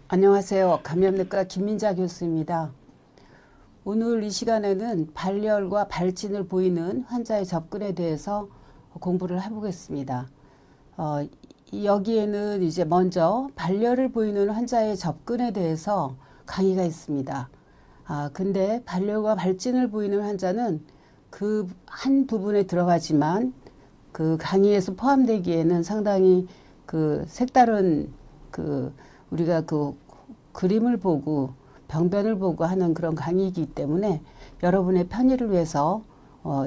안녕하세요. 감염내과 김민자 교수입니다. 오늘 이 시간에는 발열과 발진을 보이는 환자의 접근에 대해서 공부를 해보겠습니다. 여기에는 이제 먼저 발열을 보이는 환자의 접근에 대해서 강의가 있습니다. 근데 발열과 발진을 보이는 환자는 그 한 부분에 들어가지만 그 강의에서 포함되기에는 상당히 그 색다른 우리가 그 그림을 보고 병변을 보고 하는 그런 강의이기 때문에 여러분의 편의를 위해서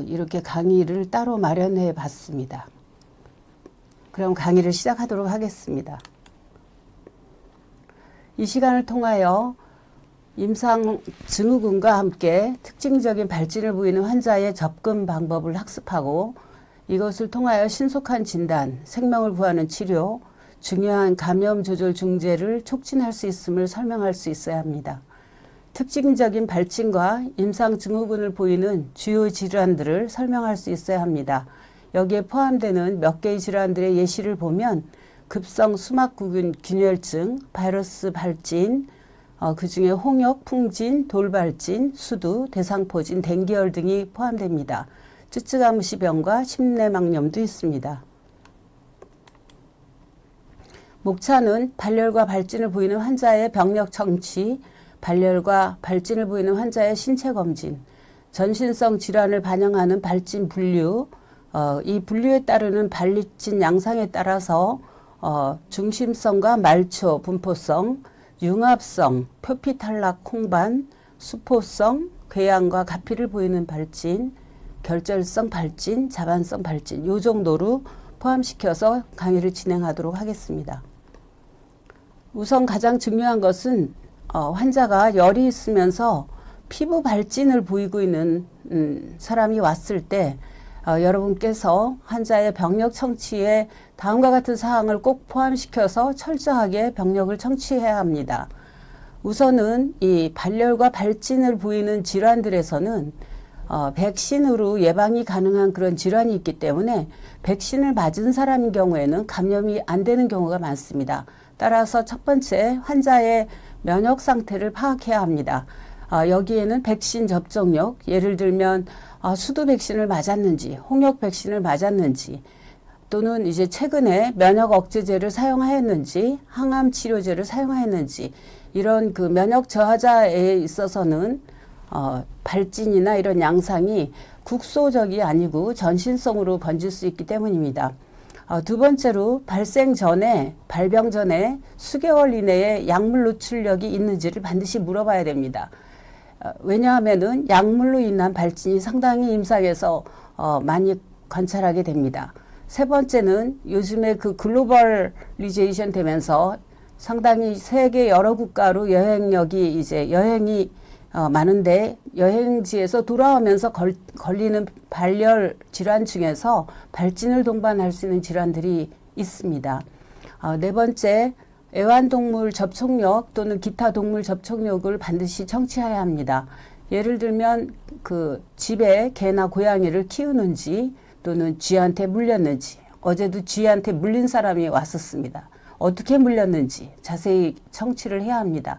이렇게 강의를 따로 마련해 봤습니다. 그럼 강의를 시작하도록 하겠습니다. 이 시간을 통하여 임상 증후군과 함께 특징적인 발진을 보이는 환자의 접근 방법을 학습하고 이것을 통하여 신속한 진단, 생명을 구하는 치료, 중요한 감염 조절 중재를 촉진할 수 있음을 설명할 수 있어야 합니다. 특징적인 발진과 임상 증후군을 보이는 주요 질환들을 설명할 수 있어야 합니다. 여기에 포함되는 몇 개의 질환들의 예시를 보면 급성 수막구균 균열증, 바이러스 발진, 그 중에 홍역, 풍진, 돌발진, 수두, 대상포진, 댕기열 등이 포함됩니다. 쯔쯔가무시병과 심내막염도 있습니다. 목차는 발열과 발진을 보이는 환자의 병력 청취, 발열과 발진을 보이는 환자의 신체 검진, 전신성 질환을 반영하는 발진 분류, 이 분류에 따르는 발진 양상에 따라서 중심성과 말초, 분포성, 융합성, 표피 탈락 홍반, 수포성, 궤양과 가피를 보이는 발진, 결절성 발진, 자반성 발진 이 정도로 포함시켜서 강의를 진행하도록 하겠습니다. 우선 가장 중요한 것은 환자가 열이 있으면서 피부 발진을 보이고 있는 사람이 왔을 때 여러분께서 환자의 병력 청취에 다음과 같은 사항을 꼭 포함시켜서 철저하게 병력을 청취해야 합니다. 우선은 이 발열과 발진을 보이는 질환들에서는 백신으로 예방이 가능한 그런 질환이 있기 때문에 백신을 맞은 사람인 경우에는 감염이 안 되는 경우가 많습니다. 따라서 첫 번째 환자의 면역 상태를 파악해야 합니다. 여기에는 백신 접종력, 예를 들면 수두 백신을 맞았는지, 홍역 백신을 맞았는지, 또는 이제 최근에 면역 억제제를 사용하였는지, 항암 치료제를 사용하였는지, 이런 그 면역 저하자에 있어서는 발진이나 이런 양상이 국소적이 아니고 전신성으로 번질 수 있기 때문입니다. 두 번째로 발생 전에, 발병 전에 수개월 이내에 약물 노출력이 있는지를 반드시 물어봐야 됩니다. 왜냐하면은 약물로 인한 발진이 상당히 임상에서 많이 관찰하게 됩니다. 세 번째는 요즘에 그 글로벌리제이션 되면서 상당히 세계 여러 국가로 여행력이 이제 여행이 많은데 여행지에서 돌아오면서 걸리는 발열 질환 중에서 발진을 동반할 수 있는 질환들이 있습니다. 네 번째, 애완동물 접촉력 또는 기타 동물 접촉력을 반드시 청취해야 합니다. 예를 들면 그 집에 개나 고양이를 키우는지 또는 쥐한테 물렸는지, 어제도 쥐한테 물린 사람이 왔었습니다. 어떻게 물렸는지 자세히 청취를 해야 합니다.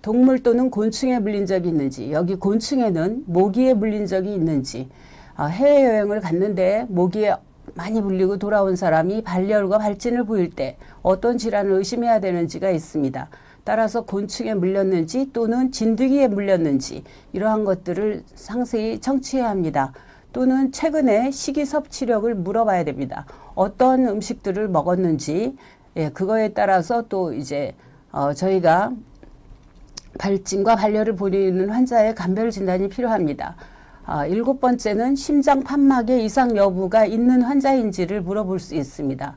동물 또는 곤충에 물린 적이 있는지, 여기 곤충에는 모기에 물린 적이 있는지, 해외여행을 갔는데 모기에 많이 물리고 돌아온 사람이 발열과 발진을 보일 때 어떤 질환을 의심해야 되는지가 있습니다. 따라서 곤충에 물렸는지 또는 진드기에 물렸는지 이러한 것들을 상세히 청취해야 합니다. 또는 최근에 식이섭취력을 물어봐야 됩니다. 어떤 음식들을 먹었는지, 그거에 따라서 또 이제 저희가 발진과 발열을 보이는 환자의 감별 진단이 필요합니다. 일곱 번째는 심장 판막에 이상 여부가 있는 환자인지를 물어볼 수 있습니다.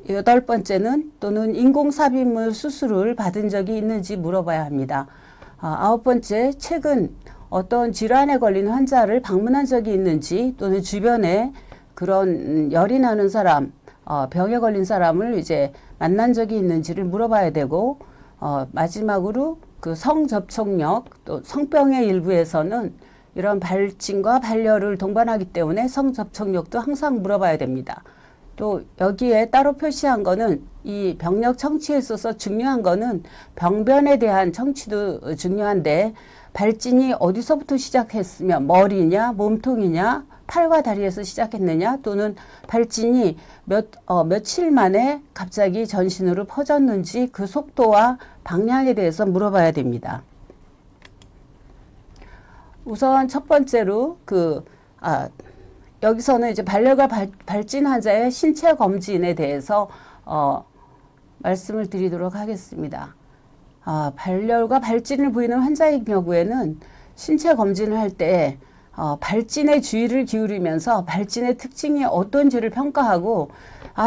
여덟 번째는 또는 인공삽입물 수술을 받은 적이 있는지 물어봐야 합니다. 아홉 번째, 최근 어떤 질환에 걸린 환자를 방문한 적이 있는지 또는 주변에 그런 열이 나는 사람, 병에 걸린 사람을 이제 만난 적이 있는지를 물어봐야 되고, 마지막으로 그 성접촉력, 또 성병의 일부에서는 이런 발진과 발열을 동반하기 때문에 성접촉력도 항상 물어봐야 됩니다. 또 여기에 따로 표시한 거는 이 병력 청취에 있어서 중요한 거는 병변에 대한 청취도 중요한데, 발진이 어디서부터 시작했으면 머리냐, 몸통이냐, 팔과 다리에서 시작했느냐, 또는 발진이 며칠 만에 갑자기 전신으로 퍼졌는지 그 속도와 방향에 대해서 물어봐야 됩니다. 우선 첫 번째로 여기서는 이제 발열과 발진 환자의 신체 검진에 대해서 말씀을 드리도록 하겠습니다. 발열과 발진을 보이는 환자의 경우에는 신체 검진을 할 때 발진에 주의를 기울이면서 발진의 특징이 어떤지를 평가하고,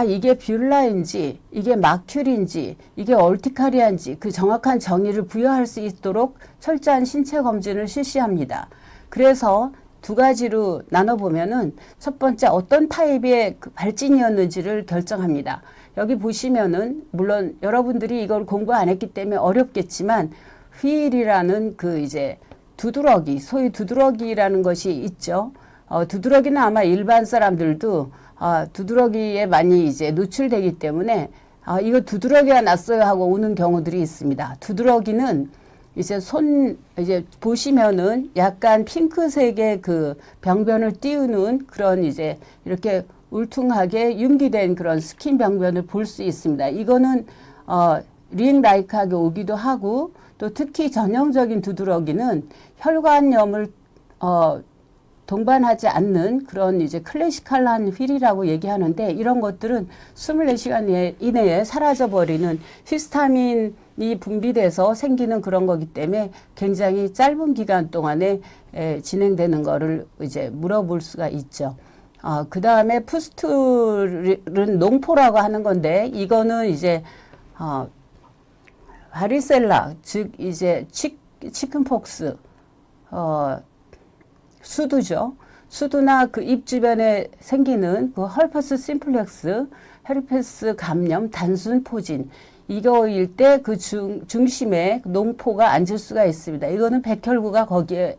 이게 뷰라인지, 이게 마큐리인지, 이게 얼티카리아인지 그 정확한 정의를 부여할 수 있도록 철저한 신체 검진을 실시합니다. 그래서 두 가지로 나눠보면은 첫 번째 어떤 타입의 그 발진이었는지를 결정합니다. 여기 보시면은 물론 여러분들이 이걸 공부 안 했기 때문에 어렵겠지만 휠이라는 그 이제 두드러기, 소위 두드러기라는 것이 있죠. 두드러기는 아마 일반 사람들도 두드러기에 많이 이제 노출되기 때문에 이거 두드러기가 났어요 하고 오는 경우들이 있습니다. 두드러기는 이제 이제 보시면은 약간 핑크색의 그 병변을 띄우는 그런 이제 이렇게 울퉁하게 융기된 그런 스킨 병변을 볼 수 있습니다. 이거는 링 라이크하게 오기도 하고, 또 특히 전형적인 두드러기는 혈관염을 동반하지 않는 그런 이제 클래시컬한 휠이라고 얘기하는데, 이런 것들은 24시간 이내에 사라져버리는 히스타민이 분비돼서 생기는 그런 거기 때문에 굉장히 짧은 기간 동안에 진행되는 거를 이제 물어볼 수가 있죠. 그 다음에 푸스툴은 농포라고 하는 건데, 이거는 이제 바리셀라, 즉 이제 치킨폭스, 수두죠. 수두나 그 입 주변에 생기는 그 헐퍼스 심플렉스, 헤르페스 감염, 단순 포진, 이거일 때 그 중심에 농포가 앉을 수가 있습니다. 이거는 백혈구가 거기에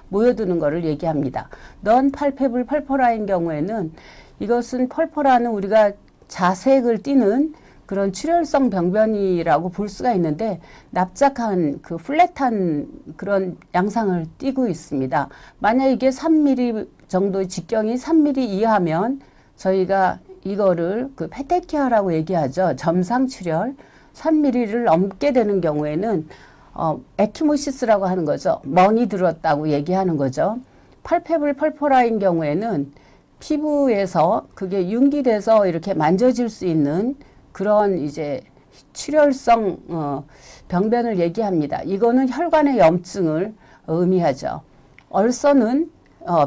모여드는 거를 얘기합니다. 넌 팔페블 펄퍼라인 경우에는 이것은 펄퍼라는 우리가 자색을 띠는 그런 출혈성 병변이라고 볼 수가 있는데, 납작한 그 플랫한 그런 양상을 띠고 있습니다. 만약 이게 3mm 정도의 직경이 3mm 이하면 저희가 이거를 그 페테키아라고 얘기하죠. 점상 출혈. 3mm를 넘게 되는 경우에는 에키모시스라고 하는 거죠. 멍이 들었다고 얘기하는 거죠. 팔페블 펄퍼라인 경우에는 피부에서 그게 융기돼서 이렇게 만져질 수 있는 그런 이제 출혈성 병변을 얘기합니다. 이거는 혈관의 염증을 의미하죠. 얼서는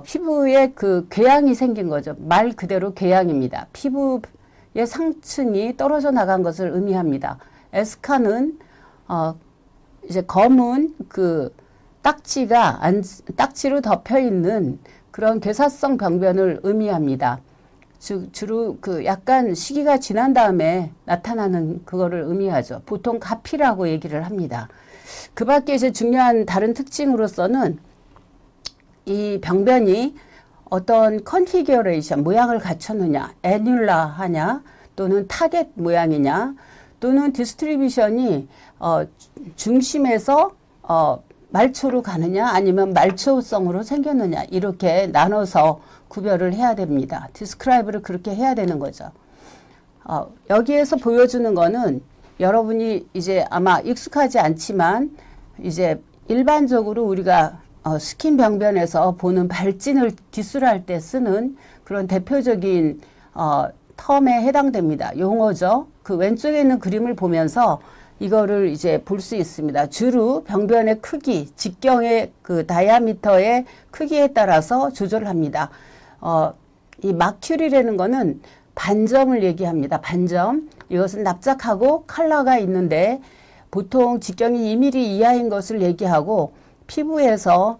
피부에 그 궤양이 생긴 거죠. 말 그대로 궤양입니다. 피부의 상층이 떨어져 나간 것을 의미합니다. 에스카는 이제 검은 그 딱지로 덮여 있는 그런 괴사성 병변을 의미합니다. 주로 그 약간 시기가 지난 다음에 나타나는 그거를 의미하죠. 보통 가피라고 얘기를 합니다. 그 밖에 이제 중요한 다른 특징으로서는 이 병변이 어떤 컨피규레이션, 모양을 갖췄느냐, 애뉼라하냐, 또는 타겟 모양이냐, 또는 디스트리뷰션이 중심에서 말초로 가느냐, 아니면 말초성으로 생겼느냐, 이렇게 나눠서 구별을 해야 됩니다. 디스크라이브를 그렇게 해야 되는 거죠. 여기에서 보여주는 거는 여러분이 이제 아마 익숙하지 않지만 이제 일반적으로 우리가 스킨 병변에서 보는 발진을 기술할 때 쓰는 그런 대표적인 텀에 해당됩니다. 용어죠. 그 왼쪽에 있는 그림을 보면서 이거를 이제 볼 수 있습니다. 주로 병변의 크기, 직경의 그 다이아미터의 크기에 따라서 조절을 합니다. 이 마큐리라는 거는 반점을 얘기합니다. 반점. 이것은 납작하고 컬러가 있는데 보통 직경이 2mm 이하인 것을 얘기하고, 피부에서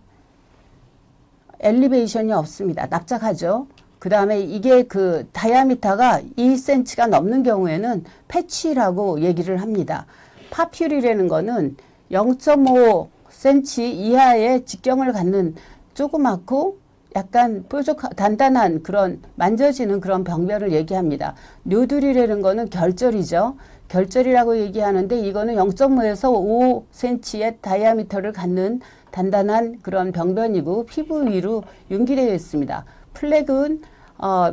엘리베이션이 없습니다. 납작하죠. 그 다음에 이게 그 다이아미터가 2cm가 넘는 경우에는 패치라고 얘기를 합니다. 파퓰이라는 거는 0.5cm 이하의 직경을 갖는 조그맣고 약간 뾰족 단단한 그런 만져지는 그런 병변을 얘기합니다. 노듈이라는 거는 결절이죠. 결절이라고 얘기하는데 이거는 0.5에서 5cm의 다이아미터를 갖는 단단한 그런 병변이고 피부 위로 윤기되어 있습니다. 플렉은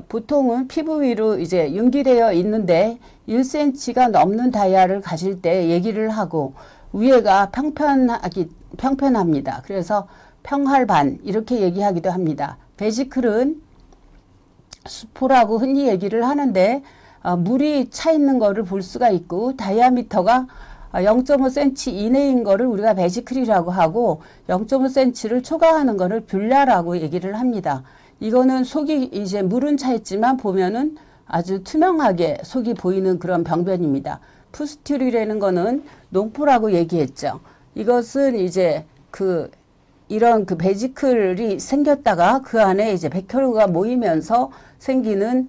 보통은 피부 위로 이제 윤기되어 있는데 1cm가 넘는 다이아를 가질 때 얘기를 하고 위에가 평편합니다. 그래서 평활반 이렇게 얘기하기도 합니다. 베지클은 수포라고 흔히 얘기를 하는데 물이 차 있는 거를 볼 수가 있고 다이아미터가 0.5cm 이내인 거를 우리가 베지클이라고 하고 0.5cm를 초과하는 거를 뷸라라고 얘기를 합니다. 이거는 속이 이제 물은 차 있지만 보면은 아주 투명하게 속이 보이는 그런 병변입니다. 푸스툴이라는 거는 농포라고 얘기했죠. 이것은 이제 이런 베지클이 생겼다가 그 안에 이제 백혈구가 모이면서 생기는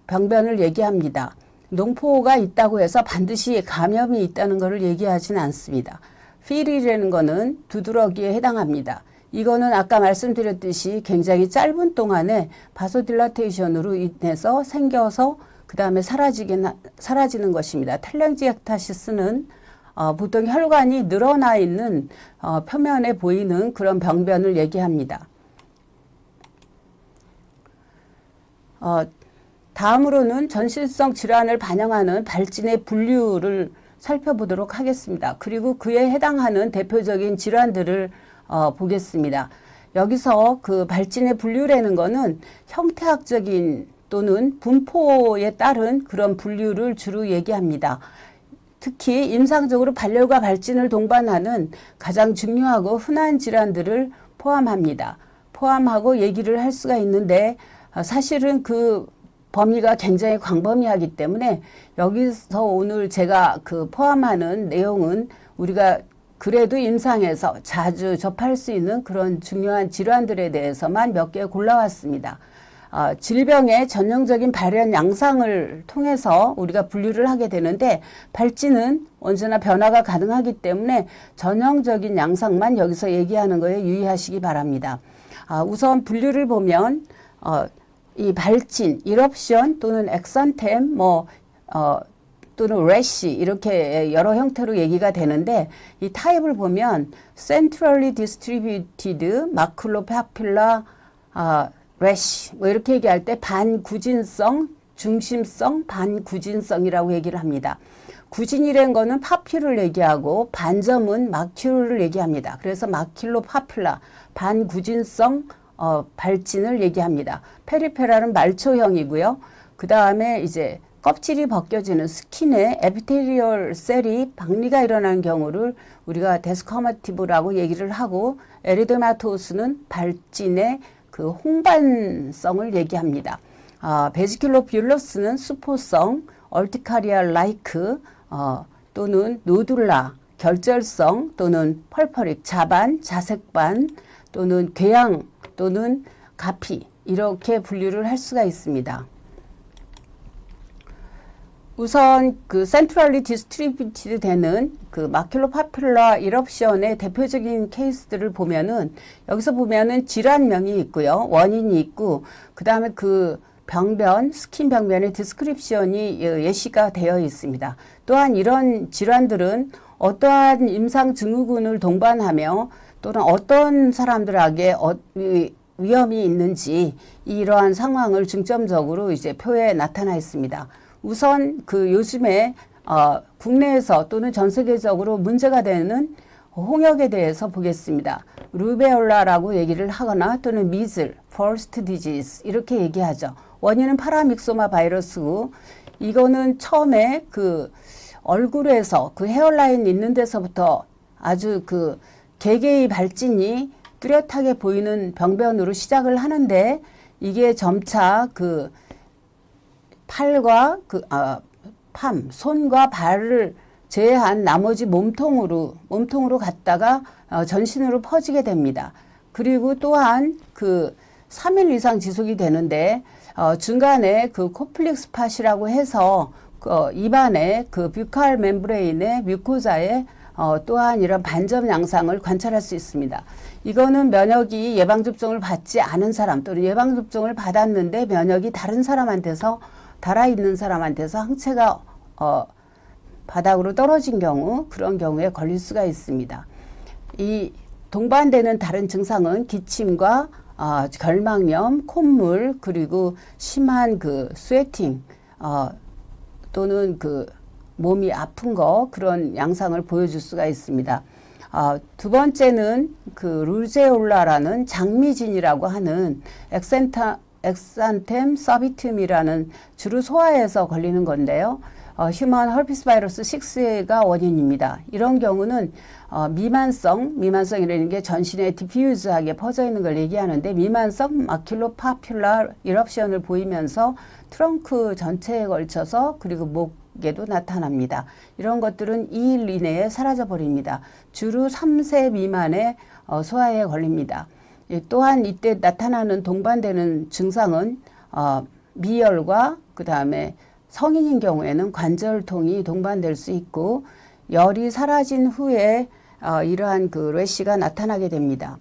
병변을 얘기합니다. 농포가 있다고 해서 반드시 감염이 있다는 것을 얘기하지는 않습니다. 필이라는 거는 두드러기에 해당합니다. 이거는 아까 말씀드렸듯이 굉장히 짧은 동안에 바소딜라테이션으로 인해서 생겨서 그 다음에 사라지는 것입니다. 텔랑지액타시스는 보통 혈관이 늘어나 있는 표면에 보이는 그런 병변을 얘기합니다. 다음으로는 전신성 질환을 반영하는 발진의 분류를 살펴보도록 하겠습니다. 그리고 그에 해당하는 대표적인 질환들을 보겠습니다. 여기서 그 발진의 분류라는 거는 형태학적인 또는 분포에 따른 그런 분류를 주로 얘기합니다. 특히 임상적으로 발열과 발진을 동반하는 가장 중요하고 흔한 질환들을 포함하고 얘기를 할 수가 있는데 사실은 그 범위가 굉장히 광범위하기 때문에 여기서 오늘 제가 포함하는 내용은 우리가 그래도 임상에서 자주 접할 수 있는 그런 중요한 질환들에 대해서만 몇 개 골라왔습니다. 질병의 전형적인 발현 양상을 통해서 우리가 분류를 하게 되는데 발진은 언제나 변화가 가능하기 때문에 전형적인 양상만 여기서 얘기하는 거에 유의하시기 바랍니다. 우선 분류를 보면 이 발진, 이럽션 또는 엑산템 또는 래시 이렇게 여러 형태로 얘기가 되는데 이 타입을 보면 centrally distributed maculopapular 래시 이렇게 얘기할 때 반구진성, 중심성, 반구진성이라고 얘기를 합니다. 구진이라는 거는 파퓰을 얘기하고 반점은 마큘을 얘기합니다. 그래서 마큘로파퓰라 반구진성 발진을 얘기합니다. 페리페랄은 말초형이고요. 그 다음에 이제 껍질이 벗겨지는 스킨에 에피테리얼 셀이 박리가 일어나는 경우를 우리가 데스커머티브라고 얘기를 하고 에리도마토스는 발진의 그 홍반성을 얘기합니다. 베지큘로뷸러스는 수포성, 얼티카리아 라이크 또는 노둘라, 결절성 또는 펄퍼릭, 자반, 자색반 또는 궤양 또는 가피 이렇게 분류를 할 수가 있습니다. 우선 센트럴리 디스트리뷰티드 되는 마큘로파퓰라 이럽션의 대표적인 케이스들을 보면은 여기서 보면은 질환명이 있고요. 원인이 있고 그다음에 병변, 스킨 병변의 디스크립션이 예시가 되어 있습니다. 또한 이런 질환들은 어떠한 임상 증후군을 동반하며 또는 어떤 사람들에게 위험이 있는지 이러한 상황을 중점적으로 이제 표에 나타나 있습니다. 우선 요즘에 국내에서 또는 전 세계적으로 문제가 되는 홍역에 대해서 보겠습니다. 루베올라라고 얘기를 하거나 또는 미즐, 퍼스트 디지즈 이렇게 얘기하죠. 원인은 파라믹소마 바이러스고 이거는 처음에 얼굴에서 헤어라인 있는 데서부터 아주 개개의 발진이 뚜렷하게 보이는 병변으로 시작을 하는데 이게 점차 팔과 손과 발을 제외한 나머지 몸통으로 갔다가 전신으로 퍼지게 됩니다. 그리고 또한 3일 이상 지속이 되는데 중간에 그 코플릭스 팟이라고 해서 입안에 그 뷰칼 멤브레인의 뮤코자에 또한 이런 반점 양상을 관찰할 수 있습니다. 이거는 면역이 예방접종을 받지 않은 사람 또는 예방접종을 받았는데 면역이 다른 사람한테서 달아있는 사람한테서 항체가 바닥으로 떨어진 경우, 그런 경우에 걸릴 수가 있습니다. 이 동반되는 다른 증상은 기침과 결막염, 콧물, 그리고 심한 그 스웨팅 또는 그 몸이 아픈 거, 그런 양상을 보여줄 수가 있습니다. 두 번째는 그 루제올라라는 장미진이라고 하는 엑산템 서비툼이라는 주로 소아에서 걸리는 건데요. 휴먼 허피스 바이러스 6가 원인입니다. 이런 경우는 미만성이라는 게 전신에 디퓨즈하게 퍼져 있는 걸 얘기하는데, 미만성 마큘로파퓰라 이럽션을 보이면서 트렁크 전체에 걸쳐서 그리고 목에도 나타납니다. 이런 것들은 2일 이내에 사라져 버립니다. 주로 3세 미만의 소아에 걸립니다. 또한 이때 나타나는 동반되는 증상은 미열과 그 다음에 성인인 경우에는 관절통이 동반될 수 있고, 열이 사라진 후에 이러한 그 래시가 나타나게 됩니다.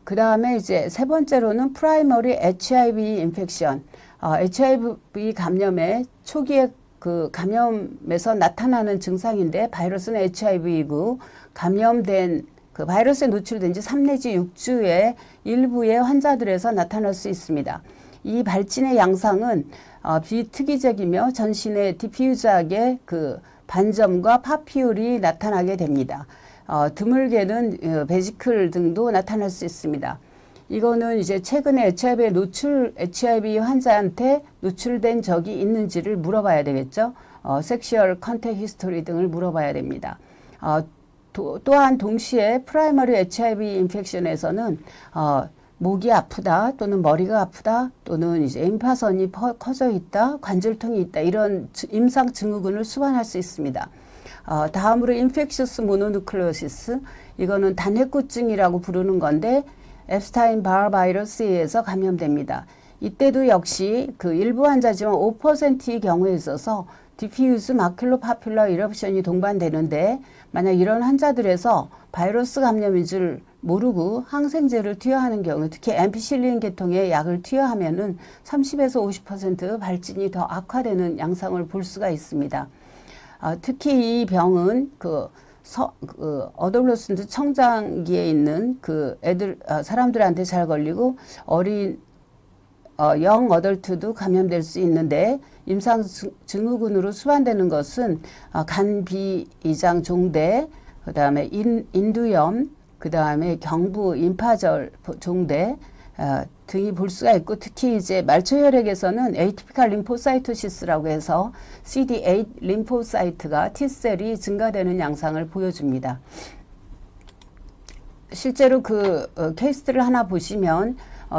그 다음에 이제 세 번째로는 프라이머리 HIV 인펙션, HIV 감염의 초기에 그 감염에서 나타나는 증상인데, 바이러스는 HIV이고 감염된 그 바이러스에 노출된 지 3 내지 6주의 일부의 환자들에서 나타날 수 있습니다. 이 발진의 양상은 비특이적이며 전신에 디퓨즈하게 그 반점과 파피울이 나타나게 됩니다. 드물게는 베지클 등도 나타날 수 있습니다. 이거는 이제 최근에 HIV 환자한테 노출된 적이 있는지를 물어봐야 되겠죠. 섹슈얼 컨택 히스토리 등을 물어봐야 됩니다. 또한 동시에 프라이머리 HIV 인펙션에서는 목이 아프다 또는 머리가 아프다 또는 이제 임파선이 커져 있다, 관절통이 있다, 이런 임상 증후군을 수반할 수 있습니다. 다음으로 인펙셔스 모노누클레오시스, 이거는 단핵구증이라고 부르는 건데 앱스타인 바르 바이러스에 의해서 감염됩니다. 이때도 역시 그 일부 환자지만 5%의 경우에 있어서 디퓨즈 마큘로파퓰러 이럽션이 동반되는데, 만약 이런 환자들에서 바이러스 감염인 줄 모르고 항생제를 투여하는 경우, 특히 앰피실린 계통의 약을 투여하면은 30에서 50% 발진이 더 악화되는 양상을 볼 수가 있습니다. 특히 이 병은 어덜로슨트 청장기에 있는 그 사람들한테 잘 걸리고 영 어덜트도 감염될 수 있는데, 임상 증후군으로 수반되는 것은 간 비이장 종대, 그 다음에 인두염, 그 다음에 경부 임파절 종대 등이 볼 수가 있고, 특히 이제 말초혈액에서는 에이티피칼 림포사이토시스라고 해서 CD8 림포사이트가 T셀이 증가되는 양상을 보여줍니다. 실제로 그 케이스를 하나 보시면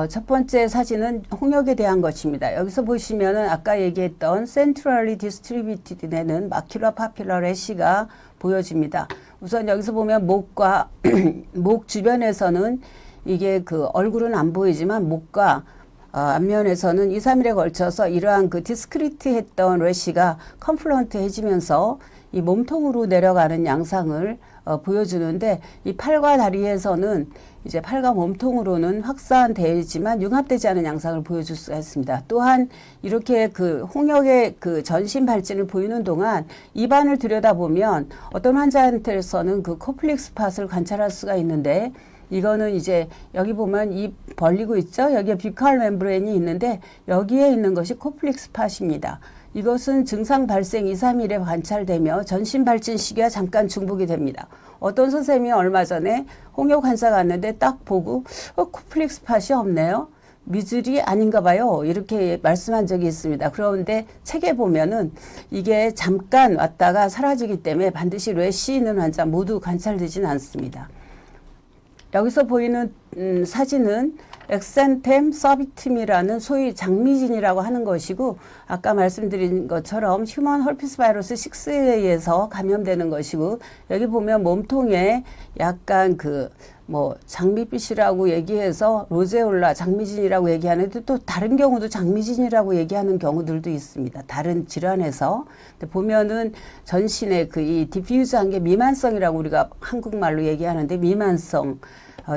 첫 번째 사진은 홍역에 대한 것입니다. 여기서 보시면은 아까 얘기했던 센트럴리 디스트리뷰티드 되는 마큘라 파퓰러 래시가 보여집니다. 우선 여기서 보면 목과 목 주변에서는 이게 그 얼굴은 안 보이지만 목과 앞면에서는 2, 3일에 걸쳐서 이러한 그 디스크리트했던 래시가 컴플런트해지면서 이 몸통으로 내려가는 양상을 보여주는데, 이 팔과 다리에서는 이제 팔과 몸통으로는 확산되지만 융합되지 않은 양상을 보여줄 수가 있습니다. 또한 이렇게 그 홍역의 그 전신 발진을 보이는 동안 입안을 들여다보면 어떤 환자한테서는 그 코플릭스 팟을 관찰할 수가 있는데, 이거는 이제 여기 보면 입 벌리고 있죠. 여기에 뷰칼 멤브레인이 있는데 여기에 있는 것이 코플릭스 팟입니다. 이것은 증상 발생 2, 3일에 관찰되며 전신 발진 시기와 잠깐 중복이 됩니다. 어떤 선생님이 얼마 전에 홍역 환자가 왔는데 딱 보고 코플릭스 팟이 없네요. 미즐이 아닌가 봐요. 이렇게 말씀한 적이 있습니다. 그런데 책에 보면은 이게 잠깐 왔다가 사라지기 때문에 반드시 래시 있는 환자 모두 관찰되지는 않습니다. 여기서 보이는 사진은 엑센템 서비툼이라는 소위 장미진이라고 하는 것이고, 아까 말씀드린 것처럼 휴먼 허피스 바이러스 6에 의해서 감염되는 것이고, 여기 보면 몸통에 약간 그 뭐 장밋빛이라고 얘기해서 로제올라 장미진이라고 얘기하는데 또 다른 경우도 장미진이라고 얘기하는 경우들도 있습니다. 다른 질환에서. 근데 보면은 전신에 그 이 디퓨즈한 게 미만성이라고 우리가 한국말로 얘기하는데 미만성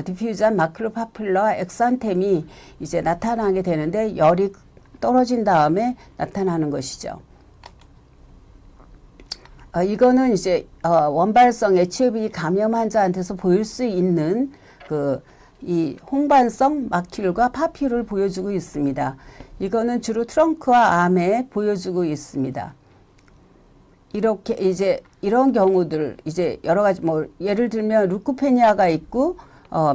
디퓨즈한 마큘로파퓰러 엑산템이 이제 나타나게 되는데 열이 떨어진 다음에 나타나는 것이죠. 이거는 이제 원발성 HIV 감염 환자한테서 보일 수 있는 이 홍반성 마큘과 파퓰을 보여주고 있습니다. 이거는 주로 트렁크와 암에 보여주고 있습니다. 이렇게 이제 이런 경우들 이제 여러 가지 뭐 예를 들면 루코페니아가 있고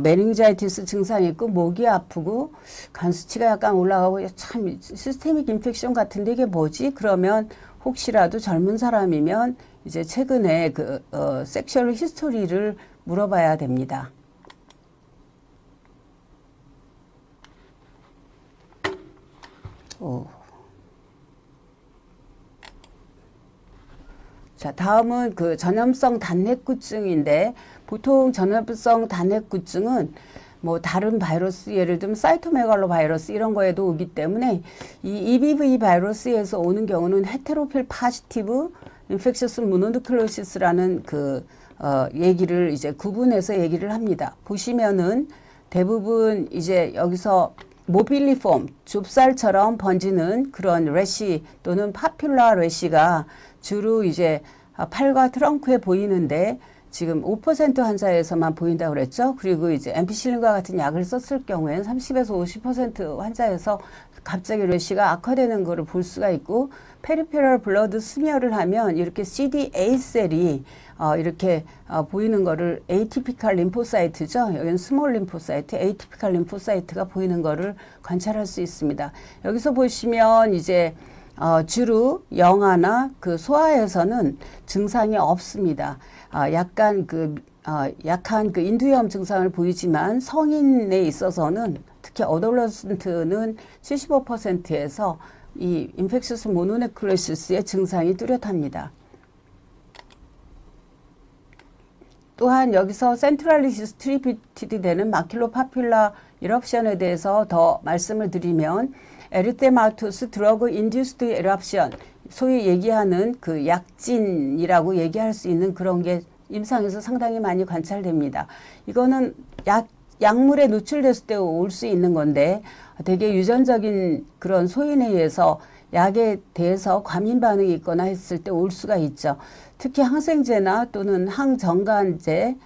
메닝자이티스 증상이 있고 목이 아프고 간 수치가 약간 올라가고 참 시스테믹 인펙션 같은데 이게 뭐지? 그러면 혹시라도 젊은 사람이면 이제 최근에 섹슈얼 히스토리를 물어봐야 됩니다. 자, 다음은 전염성 단내구증인데 보통 전염성 단내구증은 뭐 다른 바이러스 예를 들면 사이토메갈로 바이러스 이런 거에도 오기 때문에 이 EBV 바이러스에서 오는 경우는 헤테로필 파지티브 인펙셔스 모노누클레오시스라는 얘기를 이제 구분해서 얘기를 합니다. 보시면은 대부분 이제 여기서 모빌리폼 좁쌀처럼 번지는 그런 래시 또는 파퓰라 래시가 주로 이제 팔과 트렁크에 보이는데 지금 5% 환자에서만 보인다고 그랬죠. 그리고 이제 엠피실린과 같은 약을 썼을 경우에는 30에서 50% 환자에서 갑자기 래시가 악화되는 것을 볼 수가 있고 페리페럴 블러드 스미어를 하면 이렇게 CD8 셀이 이렇게 보이는 거를 에이티피칼 림포사이트죠. 여기는 스몰 림포사이트, 에이티피칼 림포사이트가 보이는 거를 관찰할 수 있습니다. 여기서 보시면 이제 주로 영아나 소아에서는 증상이 없습니다. 약간 약한 인두염 증상을 보이지만 성인에 있어서는 특히 어덜런트는 75%에서 이 인펙셔스 모노네크로시스의 증상이 뚜렷합니다. 또한 여기서 센트럴리 디스트리뷰티드 되는 마큘로파퓰라 이럽션에 대해서 더 말씀을 드리면 에리테마토스 드러그 인듀스드 에럽션 소위 얘기하는 약진이라고 얘기할 수 있는 그런 게 임상에서 상당히 많이 관찰됩니다. 이거는 약물에 노출됐을 때 올 수 있는 건데 되게 유전적인 그런 소인에 의해서 약에 대해서 과민 반응이 있거나 했을 때 올 수가 있죠. 특히 항생제나 또는 항정간제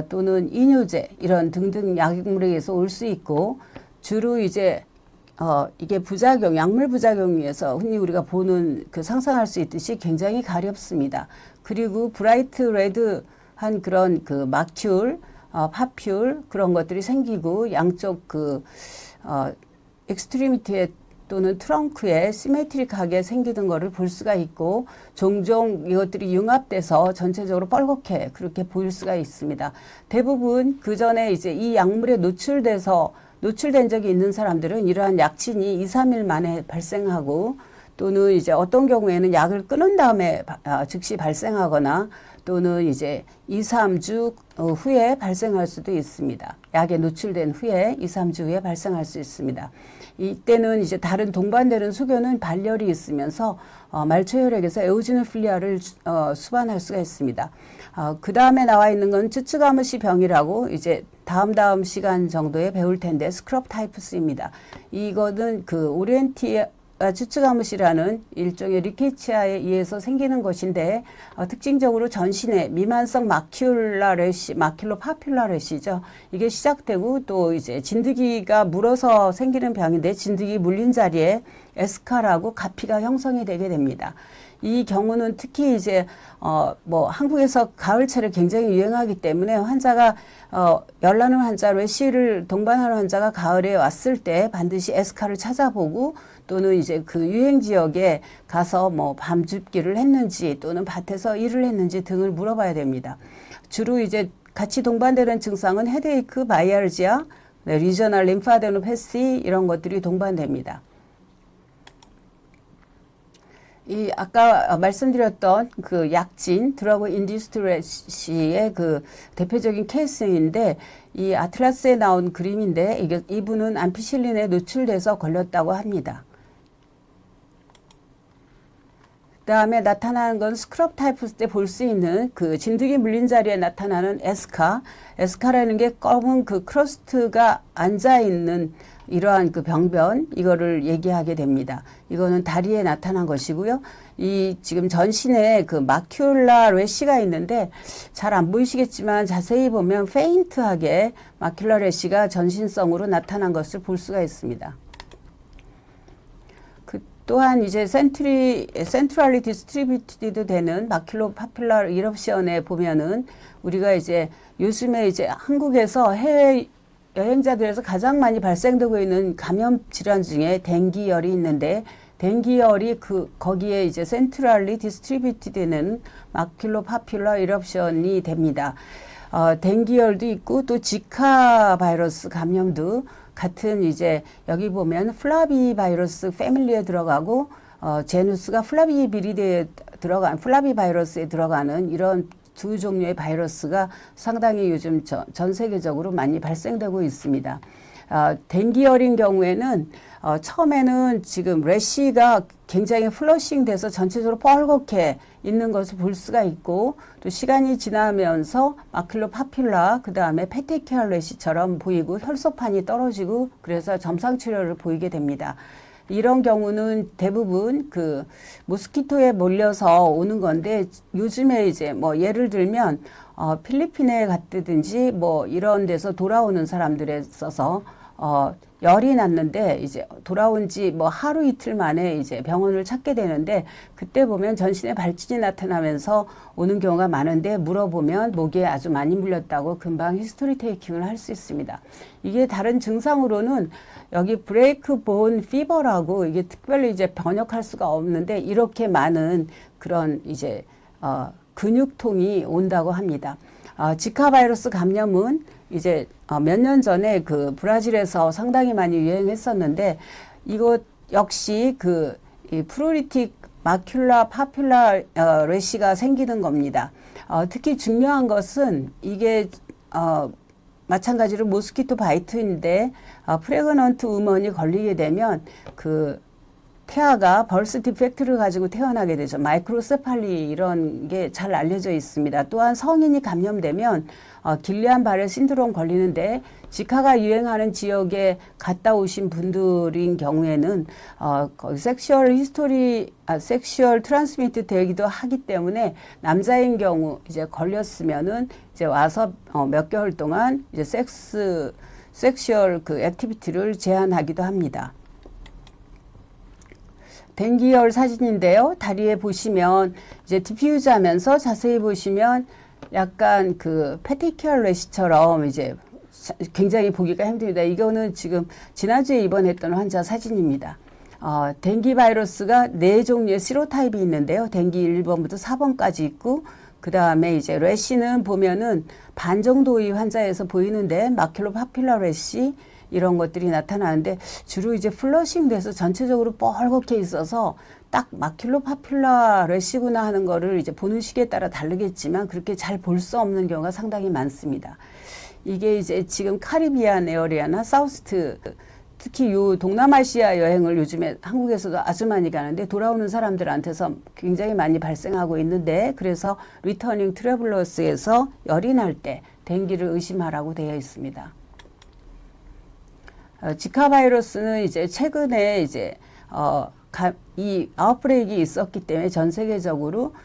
또는 이뇨제 이런 등등 약물에 의해서 올 수 있고 주로 이제 이게 약물 부작용에 의해서 흔히 우리가 보는 상상할 수 있듯이 굉장히 가렵습니다. 그리고 브라이트 레드한 그런 마큘, 파퓰 그런 것들이 생기고 양쪽 엑스트리미티에 또는 트렁크에 시메트릭하게 생기는 것을 볼 수가 있고 종종 이것들이 융합돼서 전체적으로 뻘겋게 그렇게 보일 수가 있습니다. 대부분 그 전에 이제 이 약물에 노출된 적이 있는 사람들은 이러한 약진이 2, 3일 만에 발생하고 또는 이제 어떤 경우에는 약을 끊은 다음에 즉시 발생하거나 또는 이제 2, 3주 후에 발생할 수도 있습니다. 약에 노출된 후에 2, 3주 후에 발생할 수 있습니다. 이때는 이제 다른 동반되는 소견은 발열이 있으면서 말초혈액에서 에오지노필리아를 수반할 수가 있습니다. 그 다음에 나와 있는 건 츠츠가무시 병이라고 이제 다음 시간 정도에 배울 텐데 스크럽 타이프스입니다. 이거는 오리엔티아 츠츠가무시라는 일종의 리케치아에 의해서 생기는 것인데 특징적으로 전신에 미만성 마큘로파퓰라 래시죠. 이게 시작되고 또 이제 진드기가 물어서 생기는 병인데 진드기 물린 자리에 에스카라고 가피가 형성이 되게 됩니다. 이 경우는 특히 이제 한국에서 가을철에 굉장히 유행하기 때문에 환자가 열나는 환자, 래시를 동반하는 환자가 가을에 왔을 때 반드시 에스카를 찾아보고 또는 이제 유행 지역에 가서 밤줍기를 했는지 또는 밭에서 일을 했는지 등을 물어봐야 됩니다. 주로 이제 같이 동반되는 증상은 헤데이크, 마이알지아, 리저널 림파데노패시 이런 것들이 동반됩니다. 이 아까 말씀드렸던 그 약진 드러그 인듀스드 래시의 그 대표적인 케이스인데 이 아틀라스에 나온 그림인데 이분은 암피실린에 노출돼서 걸렸다고 합니다. 그 다음에 나타나는 건 스크럽 타이프스 때 볼 수 있는 그 진드기 물린 자리에 나타나는 에스카라는 게 검은 그 크러스트가 앉아있는 이러한 그 병변, 이거를 얘기하게 됩니다. 이거는 다리에 나타난 것이고요. 이 지금 전신에 그 마큘라 래시가 있는데 잘 안 보이시겠지만 자세히 보면 페인트하게 마큘라 래시가 전신성으로 나타난 것을 볼 수가 있습니다. 또한 이제 센트럴리 디스트리뷰티드 되는 마큘로 파퓰러 이럽션에 보면은 우리가 이제 요즘에 이제 한국에서 해외 여행자들에서 가장 많이 발생되고 있는 감염 질환 중에 댕기열이 있는데 댕기열이 거기에 이제 센트럴리 디스트리뷰티드 되는 마큘로 파퓰러 이럽션이 됩니다. 댕기열도 있고 또 지카 바이러스 감염도 같은 이제 여기 보면 플라비 바이러스 패밀리에 들어가고 제누스가 플라비 비리데에 들어간 플라비 바이러스에 들어가는 이런 두 종류의 바이러스가 상당히 요즘 전 세계적으로 많이 발생되고 있습니다. 댕기열인 경우에는 처음에는 지금 래시가 굉장히 플러싱 돼서 전체적으로 뻘겋게 있는 것을 볼 수가 있고 또 시간이 지나면서 마큘로 파퓰라 그 다음에 페티큐얼 래시처럼 보이고 혈소판이 떨어지고 그래서 점상 출혈을 보이게 됩니다. 이런 경우는 대부분 그 모스키토에 몰려서 오는 건데 요즘에 이제 뭐 예를 들면 필리핀에 갔다든지 뭐 이런 데서 돌아오는 사람들에 있어서 열이 났는데 이제 돌아온 지 뭐 하루 이틀 만에 이제 병원을 찾게 되는데 그때 보면 전신에 발진이 나타나면서 오는 경우가 많은데 물어보면 모기에 아주 많이 물렸다고 금방 히스토리 테이킹을 할 수 있습니다. 이게 다른 증상으로는 여기 브레이크 본 피버라고 이게 특별히 이제 번역할 수가 없는데 이렇게 많은 그런 이제 근육통이 온다고 합니다. 지카 바이러스 감염은 이제 몇 년 전에 그 브라질에서 상당히 많이 유행했었는데 이것 역시 이 프루리틱 마큘라 파퓰라 래시가 생기는 겁니다. 특히 중요한 것은 이게 마찬가지로 모스키토 바이트인데 프레그넌트 우먼이 걸리게 되면 그 태아가 벌스 디펙트를 가지고 태어나게 되죠. 마이크로세팔리 이런 게 잘 알려져 있습니다. 또한 성인이 감염되면 길리안 바레 신드롬 걸리는데 지카가 유행하는 지역에 갔다 오신 분들인 경우에는 섹슈얼 트랜스미트 되기도 하기 때문에 남자인 경우 이제 걸렸으면은 이제 와서 몇 개월 동안 이제 섹슈얼 그 액티비티를 제한하기도 합니다. 댕기열 사진인데요. 다리에 보시면 이제 디퓨즈 하면서 자세히 보시면 약간 그 페티큐얼 래시처럼 이제 굉장히 보기가 힘듭니다. 이거는 지금 지난주에 입원했던 환자 사진입니다. 댕기 바이러스가 4종류의 시로타입이 있는데요. 댕기 1번부터 4번까지 있고 그 다음에 이제 래시는 보면은 반 정도의 환자에서 보이는데 마큘로 파퓰러 래시 이런 것들이 나타나는데 주로 이제 플러싱 돼서 전체적으로 뻘겋게 있어서 딱 마큘로 파퓰러 래시구나 하는 거를 이제 보는 시기에 따라 다르겠지만 그렇게 잘 볼 수 없는 경우가 상당히 많습니다. 이게 이제 지금 카리비안 에어리아나 사우스트 특히 요 동남아시아 여행을 요즘에 한국에서도 아주 많이 가는데 돌아오는 사람들한테서 굉장히 많이 발생하고 있는데 그래서 리터닝 트래블러스에서 열이 날 때 댕기를 의심하라고 되어 있습니다. 지카 바이러스는 이제 최근에 이제 이 아웃브레이크가 있었기 때문에 전 세계적으로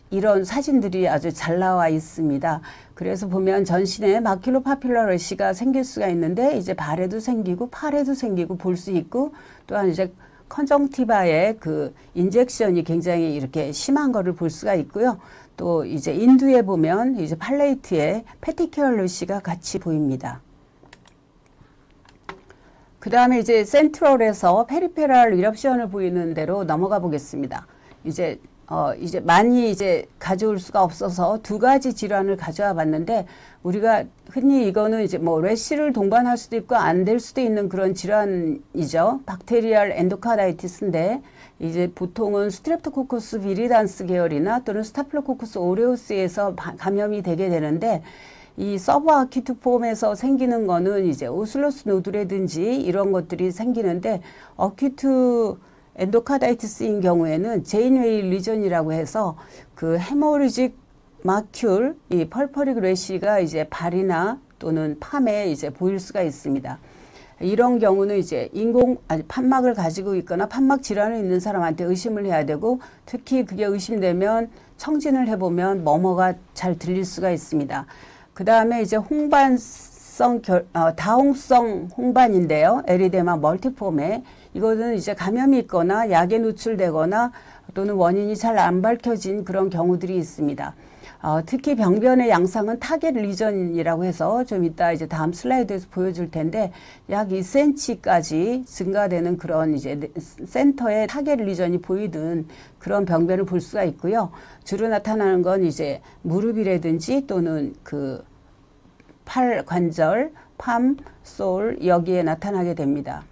이런 사진들이 아주 잘 나와 있습니다. 그래서 보면 전신에 마큘로 파퓰러 래시가 생길 수가 있는데 이제 발에도 생기고 팔에도 생기고 볼 수 있고 또한 이제 컨정티바의 그 인젝션이 굉장히 이렇게 심한 거를 볼 수가 있고요. 또 이제 인두에 보면 이제 팔레이트에 페티큐얼 래시가 같이 보입니다. 그 다음에 이제 센트럴에서 페리페랄 이럽션을 보이는 대로 넘어가 보겠습니다. 이제 이제 많이 이제 가져올 수가 없어서 두 가지 질환을 가져와 봤는데, 우리가 흔히 이거는 이제 뭐 래시를 동반할 수도 있고 안 될 수도 있는 그런 질환이죠. 박테리얼 엔도카다이티스인데, 이제 보통은 스트랩토코커스 비리단스 계열이나 또는 스타필로코커스 오레우스에서 감염이 되게 되는데, 이 서브아큐트 폼에서 생기는 거는 이제 오슬러스 노두라든지 이런 것들이 생기는데, 어큐트 엔도카다이티스인 경우에는 제인웨이 리전이라고 해서 그 헤모리직 마큘, 이 펄퍼릭 래시가 이제 발이나 또는 팜에 이제 보일 수가 있습니다. 이런 경우는 이제 판막을 가지고 있거나 판막 질환이 있는 사람한테 의심을 해야 되고, 특히 그게 의심되면 청진을 해보면 머머가 잘 들릴 수가 있습니다. 그 다음에 이제 다홍성 홍반인데요. 에리데마 멀티폼에, 이거는 이제 감염이 있거나 약에 노출되거나 또는 원인이 잘 안 밝혀진 그런 경우들이 있습니다. 특히 병변의 양상은 타겟 리전이라고 해서 좀 이따 이제 다음 슬라이드에서 보여줄 텐데, 약 2cm까지 증가되는 그런 이제 센터에 타겟 리전이 보이는 그런 병변을 볼 수가 있고요. 주로 나타나는 건 이제 무릎이라든지 또는 그 팔 관절, 팜, 솔 여기에 나타나게 됩니다.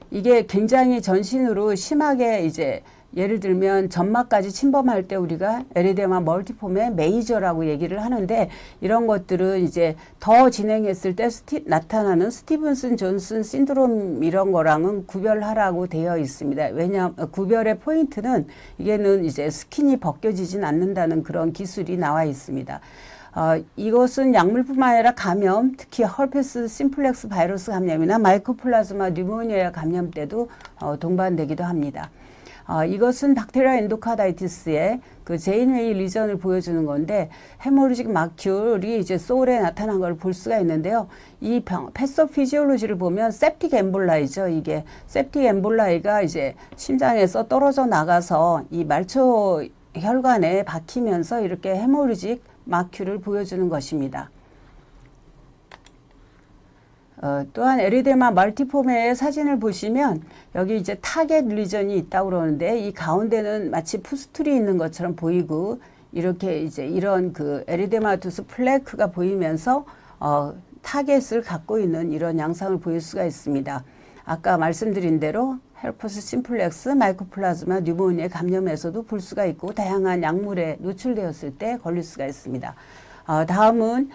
이게 굉장히 전신으로 심하게 이제 예를 들면 점막까지 침범할 때 우리가 에리데마 멀티폼의 메이저라고 얘기를 하는데, 이런 것들은 이제 더 진행했을 때 나타나는 스티븐슨 존슨 신드롬 이런 거랑은 구별하라고 되어 있습니다. 왜냐하면 구별의 포인트는 이게는 이제 스킨이 벗겨지진 않는다는 그런 기술이 나와 있습니다. 이것은 약물뿐만 아니라 감염, 특히 헐페스 심플렉스 바이러스 감염이나 마이코플라즈마 뉴모니아 감염 때도 동반되기도 합니다. 이것은 박테리아 엔도카다이티스의 그 제인웨이 리전을 보여주는 건데, 헤모리직 마큘이 이제 소울에 나타난 걸 볼 수가 있는데요. 이 패서피지올로지를 보면 septic 엠볼라이죠. 이게 septic 엠볼라이가 이제 심장에서 떨어져 나가서 이 말초 혈관에 박히면서 이렇게 헤모리직 마큘을 보여주는 것입니다. 또한 에리데마 멀티폼의 사진을 보시면 여기 이제 타겟 리전이 있다고 그러는데, 이 가운데는 마치 푸스툴이 있는 것처럼 보이고, 이렇게 이제 이런 그 에리데마투스 플래크가 보이면서 타겟을 갖고 있는 이런 양상을 보일 수가 있습니다. 아까 말씀드린 대로 헬퍼스 심플렉스, 마이코플라즈마 뉴모니아 감염에서도 볼 수가 있고, 다양한 약물에 노출되었을 때 걸릴 수가 있습니다. 다음은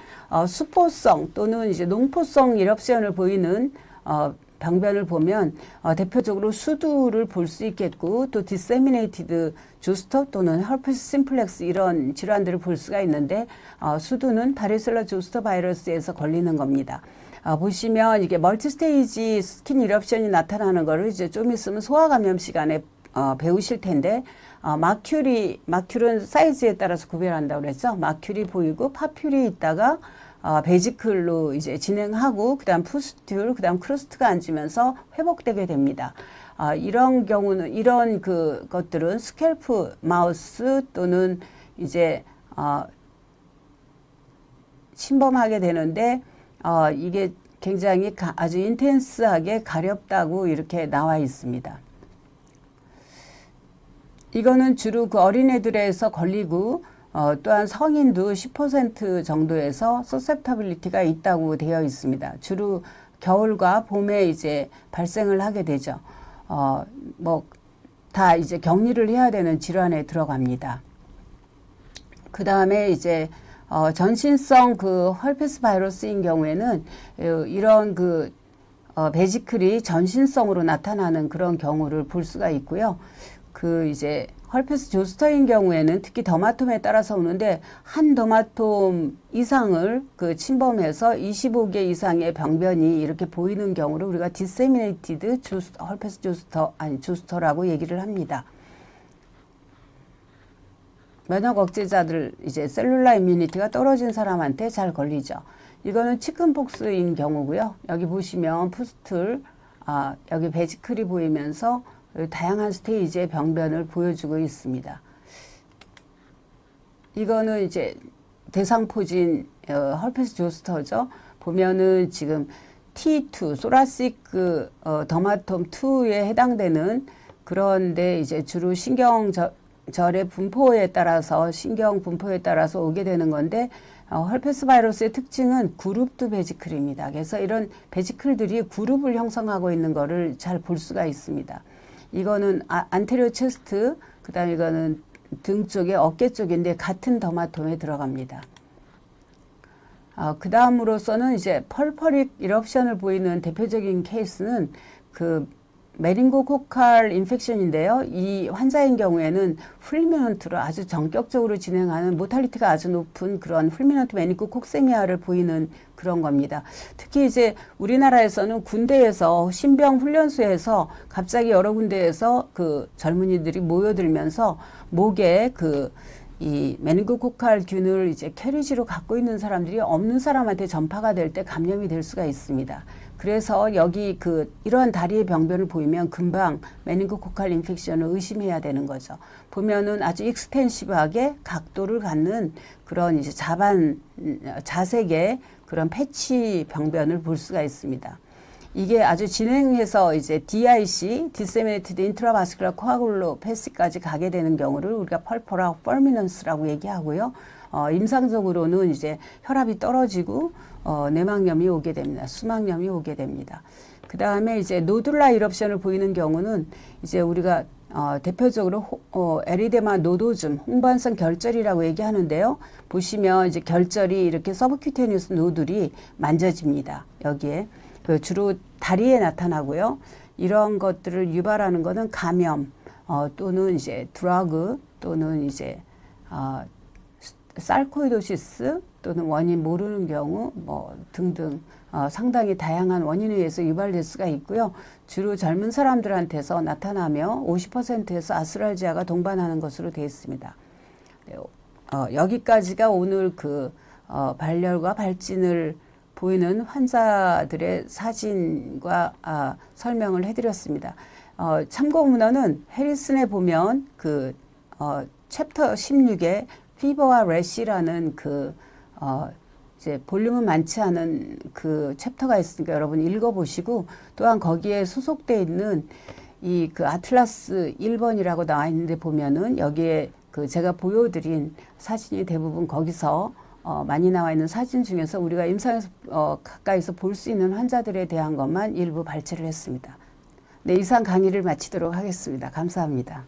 수포성 또는 이제 농포성 이럽션을 보이는 병변을 보면 대표적으로 수두를 볼 수 있겠고, 또 디세미네이티드 조스터 또는 헐페스 심플렉스 이런 질환들을 볼 수가 있는데, 수두는 바리셀라 조스터 바이러스에서 걸리는 겁니다. 보시면 이게 멀티스테이지 스킨 이럽션이 나타나는 거를 이제 좀 있으면 소아감염 시간에 배우실 텐데, 마큘은 사이즈에 따라서 구별한다고 그랬죠. 마큘이 보이고 파퓰이 있다가 베지클로 이제 진행하고, 그 다음 푸스툴, 그 다음 크루스트가 앉으면서 회복되게 됩니다. 이런 경우는, 이런 것들은 스캘프 마우스 또는 이제 침범하게 되는데, 이게 굉장히 아주 인텐스하게 가렵다고 이렇게 나와 있습니다. 이거는 주로 그 어린애들에서 걸리고, 또한 성인도 10% 정도에서 서셉터빌리티가 있다고 되어 있습니다. 주로 겨울과 봄에 이제 발생을 하게 되죠. 다 이제 격리를 해야 되는 질환에 들어갑니다. 그 다음에 이제 전신성 그 헐페스 바이러스인 경우에는 이런 베지클이 전신성으로 나타나는 그런 경우를 볼 수가 있고요. 이제 헐페스 조스터인 경우에는 특히 더마톰에 따라서 오는데, 한 더마톰 이상을 침범해서 25개 이상의 병변이 이렇게 보이는 경우를 우리가 디세미네이티드 헐페스 조스터라고 얘기를 합니다. 면역 억제자들, 이제 셀룰라 이뮤니티가 떨어진 사람한테 잘 걸리죠. 이거는 치킨폭스인 경우고요. 여기 보시면 푸스툴, 여기 베지클이 보이면서 다양한 스테이지의 병변을 보여주고 있습니다. 이거는 이제 대상포진 헐페스 조스터죠. 보면은 지금 T2, 소라식 더마톰 2에 해당되는, 그런데 이제 주로 절의 분포에 따라서 신경 분포에 따라서 오게 되는 건데 헐페스 바이러스의 특징은 그룹2 베지클입니다. 그래서 이런 베지클들이 그룹을 형성하고 있는 거를 잘 볼 수가 있습니다. 이거는 안테리어 체스트, 그다음에 이거는 등 쪽에 어깨 쪽인데 같은 더마톰에 들어갑니다. 그 다음으로서는 이제 펄퍼릭 이럽션을 보이는 대표적인 케이스는 그 메닌고코칼 인펙션인데요. 이 환자인 경우에는 풀미넌트로 아주 전격적으로 진행하는 모탈리티가 아주 높은 그런 풀미넌트 메닌고콕세미아를 보이는 그런 겁니다. 특히 이제 우리나라에서는 군대에서 신병 훈련소에서 갑자기 여러 군데에서 그 젊은이들이 모여들면서 목에 이 메닌고코칼 균을 이제 캐리지로 갖고 있는 사람들이 없는 사람한테 전파가 될 때 감염이 될 수가 있습니다. 그래서 여기 이러한 다리의 병변을 보이면 금방 메닌고코칼 인펙션을 의심해야 되는 거죠. 보면은 아주 익스텐시브하게 각도를 갖는 그런 이제 자색의 그런 패치 병변을 볼 수가 있습니다. 이게 아주 진행해서 이제 DIC, Disseminated Intravascular Coagulopathy까지 가게 되는 경우를 우리가 펄퍼라 퍼미넌스라고 얘기하고요. 임상적으로는 이제 혈압이 떨어지고 내막염이 오게 됩니다. 수막염이 오게 됩니다. 그 다음에 이제 노듈라 이럽션을 보이는 경우는 이제 우리가 대표적으로 에리데마 노도즘, 홍반성 결절이라고 얘기하는데요. 보시면 이제 결절이 이렇게 서브큐테니어스 노들이 만져집니다. 여기에 주로 다리에 나타나고요. 이런 것들을 유발하는 것은 감염 또는 이제 드러그 또는 이제 sar코이도시스 또는 원인 모르는 경우 뭐 등등 상당히 다양한 원인에 의해서 유발될 수가 있고요. 주로 젊은 사람들한테서 나타나며 50%에서 아스트랄지아가 동반하는 것으로 되어 있습니다. 여기까지가 오늘 발열과 발진을 보이는 환자들의 사진과 설명을 해드렸습니다. 참고 문헌은 해리슨에 보면 챕터 16에 피버와 래시라는 이제 볼륨은 많지 않은 챕터가 있으니까 여러분 읽어보시고, 또한 거기에 소속되어 있는 아틀라스 1번이라고 나와 있는데 보면은 여기에 제가 보여드린 사진이 대부분 거기서 많이 나와 있는 사진 중에서 우리가 임상에서 가까이서 볼 수 있는 환자들에 대한 것만 일부 발췌를 했습니다. 네, 이상 강의를 마치도록 하겠습니다. 감사합니다.